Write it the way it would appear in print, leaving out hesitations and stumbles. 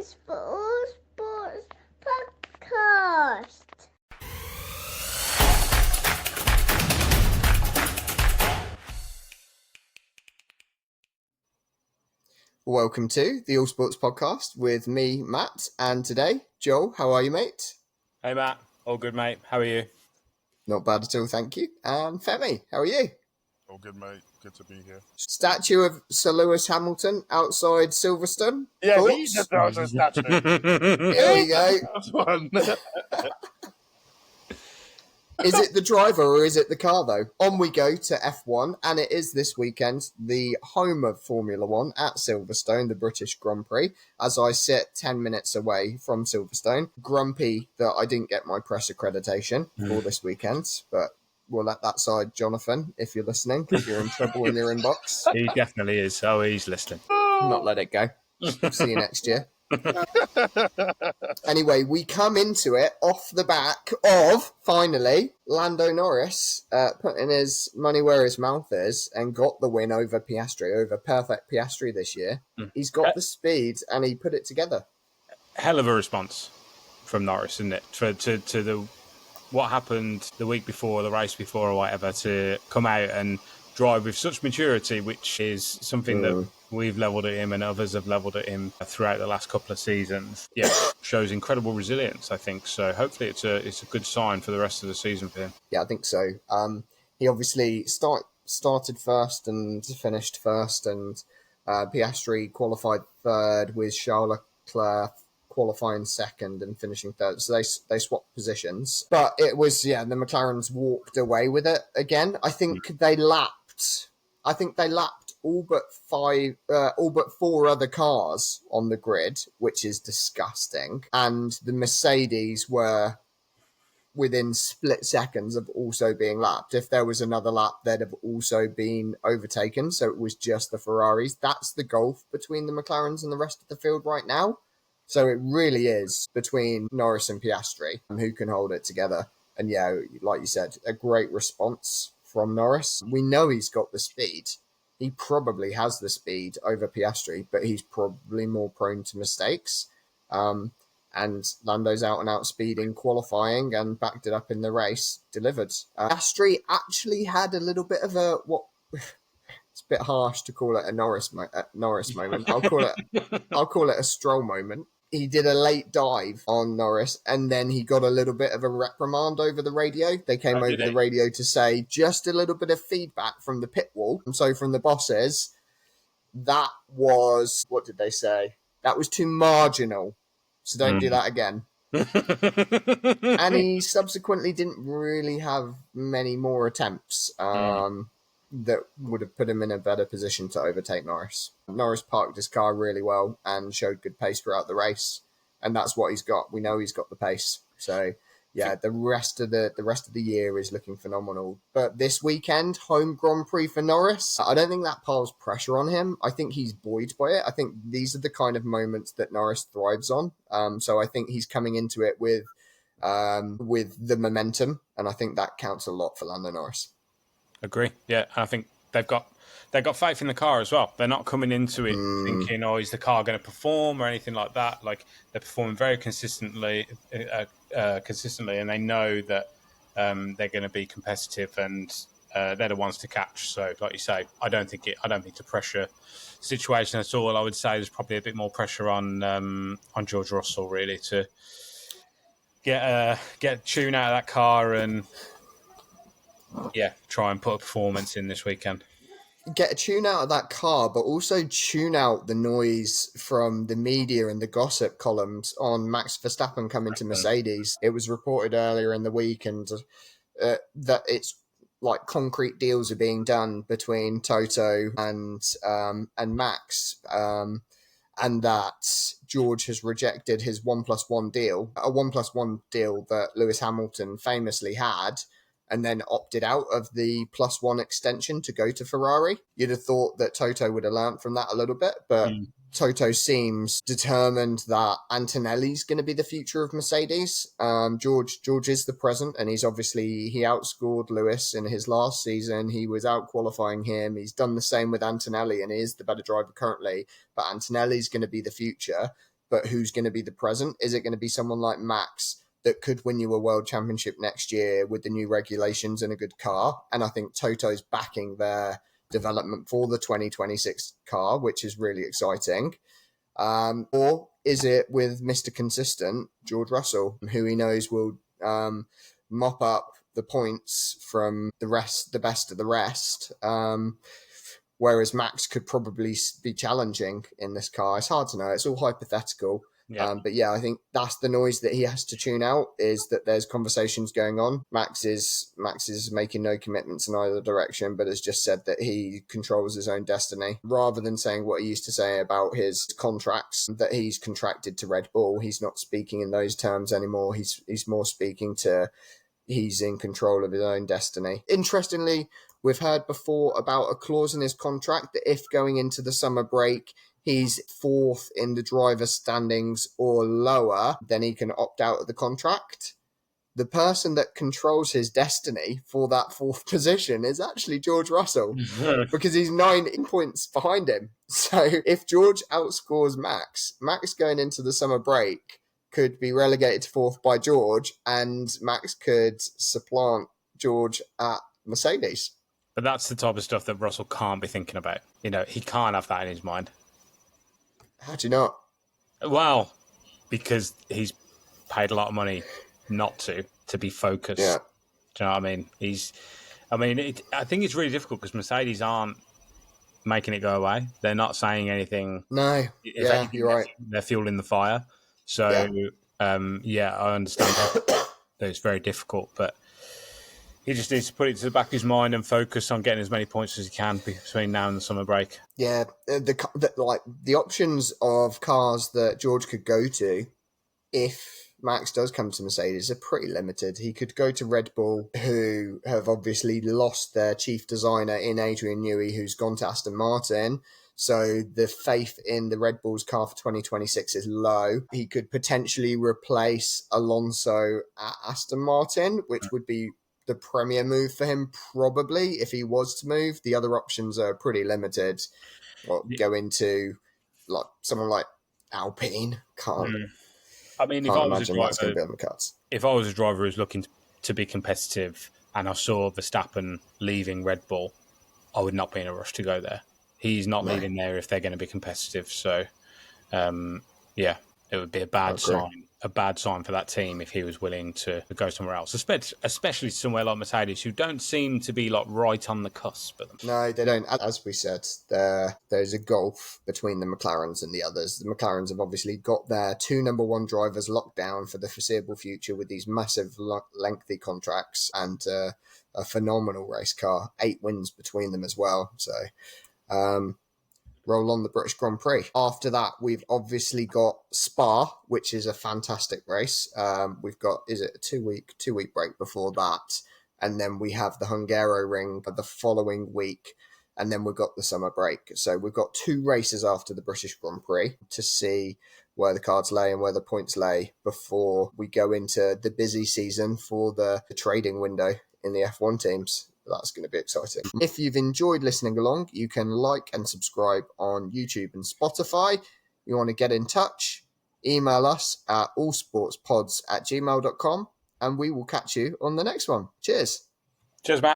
Sports Podcast. Welcome to the All Sports Podcast with me, Matt, and today, Joel. How are you, mate? Hey, Matt. All good, mate. How are you? Not bad at all, thank you. And Femi, how are you? All good, mate. Good to be here. Statue of Sir Lewis Hamilton outside Silverstone. Yeah, Thoughts? he deserves a statue. Here we go. That's one. Is it the driver or is it the car, though? On we go to F1, and it is this weekend the home of Formula One at Silverstone, the British Grand Prix, as I sit 10 minutes away from Silverstone. Grumpy that I didn't get my press accreditation for this weekend, but we'll let that side, Jonathan, if you're listening, because you're in trouble in your inbox. He definitely is. Oh, he's listening. Not let it go. See you next year. Anyway, we come into it off the back of, finally, Lando Norris putting his money where his mouth is and got the win over Piastri, over perfect Piastri this year. He's got the speed and he put it together. Hell of a response from Norris, isn't it? To the what happened the week before, the race before or whatever, to come out and drive with such maturity, which is something that we've levelled at him and others have levelled at him throughout the last couple of seasons. Yeah, shows incredible resilience, I think. So hopefully it's a good sign for the rest of the season for him. Yeah, I think so. He obviously started first and finished first, and Piastri qualified third with Charles Leclerc qualifying second and finishing third. So they swapped positions. But it was, the McLarens walked away with it again. I think they lapped all but four other cars on the grid, which is disgusting. And the Mercedes were within split seconds of also being lapped. If there was another lap, they'd have also been overtaken. So it was just the Ferraris. That's the gulf between the McLarens and the rest of the field right now. So it really is between Norris and Piastri who can hold it together. And yeah, like you said, a great response from Norris. We know he's got the speed. He probably has the speed over Piastri, but he's probably more prone to mistakes. And Lando's out and out speed in qualifying and backed it up in the race, delivered. Piastri actually had a little bit of it's a bit harsh to call it a Norris moment. I'll call it a Stroll moment. He did a late dive on Norris, and then he got a little bit of a reprimand over the radio. They came over the radio to say just a little bit of feedback from the pit wall. And so from the bosses, that was, what did they say? That was too marginal. So don't do that again. And he subsequently didn't really have many more attempts that would have put him in a better position to overtake Norris. Norris parked his car really well and showed good pace throughout the race, and that's what he's got. We know he's got the pace. So yeah, the rest of the year is looking phenomenal. But this weekend, home Grand Prix for Norris, I don't think that piles pressure on him. I think he's buoyed by it. I think these are the kind of moments that Norris thrives on. So I think he's coming into it with the momentum, and I think that counts a lot for Lando Norris. Agree. Yeah, and I think they've got faith in the car as well. They're not coming into it thinking, "Oh, is the car going to perform?" or anything like that. Like, they're performing very consistently, and they know that they're going to be competitive, and they're the ones to catch. So, like you say, I don't think it's a pressure situation at all. I would say there's probably a bit more pressure on George Russell really to get a tune out of that car and try and put a performance in this weekend. Get a tune out of that car, but also tune out the noise from the media and the gossip columns on Max Verstappen coming to Mercedes. It was reported earlier in the week and that it's like concrete deals are being done between Toto and Max, and that George has rejected his 1+1 deal, a 1+1 deal that Lewis Hamilton famously had, and then opted out of the +1 extension to go to Ferrari. You'd have thought that Toto would have learnt from that a little bit, but Toto seems determined that Antonelli's going to be the future of Mercedes. George is the present, and he outscored Lewis in his last season. He was out qualifying him. He's done the same with Antonelli, and he is the better driver currently, but Antonelli's going to be the future. but who's going to be the present? Is it going to be someone like Max that could win you a world championship next year with the new regulations and a good car? And I think Toto's backing their development for the 2026 car, which is really exciting. Or is it with Mr. Consistent, George Russell, who he knows will mop up the points from the best of the rest, whereas Max could probably be challenging in this car. It's hard to know. It's all hypothetical. Yeah. But yeah, I think that's the noise that he has to tune out, is that there's conversations going on. Max is making no commitments in either direction, but has just said that he controls his own destiny. Rather than saying what he used to say about his contracts, that he's contracted to Red Bull, he's not speaking in those terms anymore. He's more speaking to he's in control of his own destiny. Interestingly, we've heard before about a clause in his contract that if going into the summer break he's fourth in the driver's standings or lower, then he can opt out of the contract. The person that controls his destiny for that fourth position is actually George Russell, because he's 9 points behind him. So if George outscores Max going into the summer break could be relegated to fourth by George, and Max could supplant George at Mercedes. But that's the type of stuff that Russell can't be thinking about. He can't have that in his mind. How do you not? Well, because he's paid a lot of money not to be focused. Yeah. Do you know what I mean? I think it's really difficult because Mercedes aren't making it go away. They're not saying anything. No. If anything, you're right. They're fueling the fire. So, I understand that it's very difficult, but he just needs to put it to the back of his mind and focus on getting as many points as he can between now and the summer break. Yeah, the options of cars that George could go to if Max does come to Mercedes are pretty limited. He could go to Red Bull, who have obviously lost their chief designer in Adrian Newey, who's gone to Aston Martin. So the faith in the Red Bull's car for 2026 is low. He could potentially replace Alonso at Aston Martin, which would be the premier move for him, probably, if he was to move. The other options are pretty limited. Go into someone like Alpine. I mean, if I was a driver who's looking to be competitive and I saw Verstappen leaving Red Bull, I would not be in a rush to go there. He's not leaving there if they're going to be competitive. So, it would be a bad sign for that team if he was willing to go somewhere else, especially somewhere like Mercedes, who don't seem to be right on the cusp of them. No, they don't. As we said, there's a gulf between the McLarens and the others. The McLarens have obviously got their 2 number 1 drivers locked down for the foreseeable future with these massive, lengthy contracts and a phenomenal race car. 8 wins between them as well. So, roll on the British Grand Prix. After that, we've obviously got Spa, which is a fantastic race. We've got, is it a 2-week break before that? And then we have the Hungaroring the following week. And then we've got the summer break. So we've got 2 races after the British Grand Prix to see where the cards lay and where the points lay before we go into the busy season for the trading window in the F1 teams. That's going to be exciting. If you've enjoyed listening along, you can like and subscribe on YouTube and Spotify. You want to get in touch, email us at allsportspods@gmail.com, and we will catch you on the next one. Cheers. Cheers, Matt.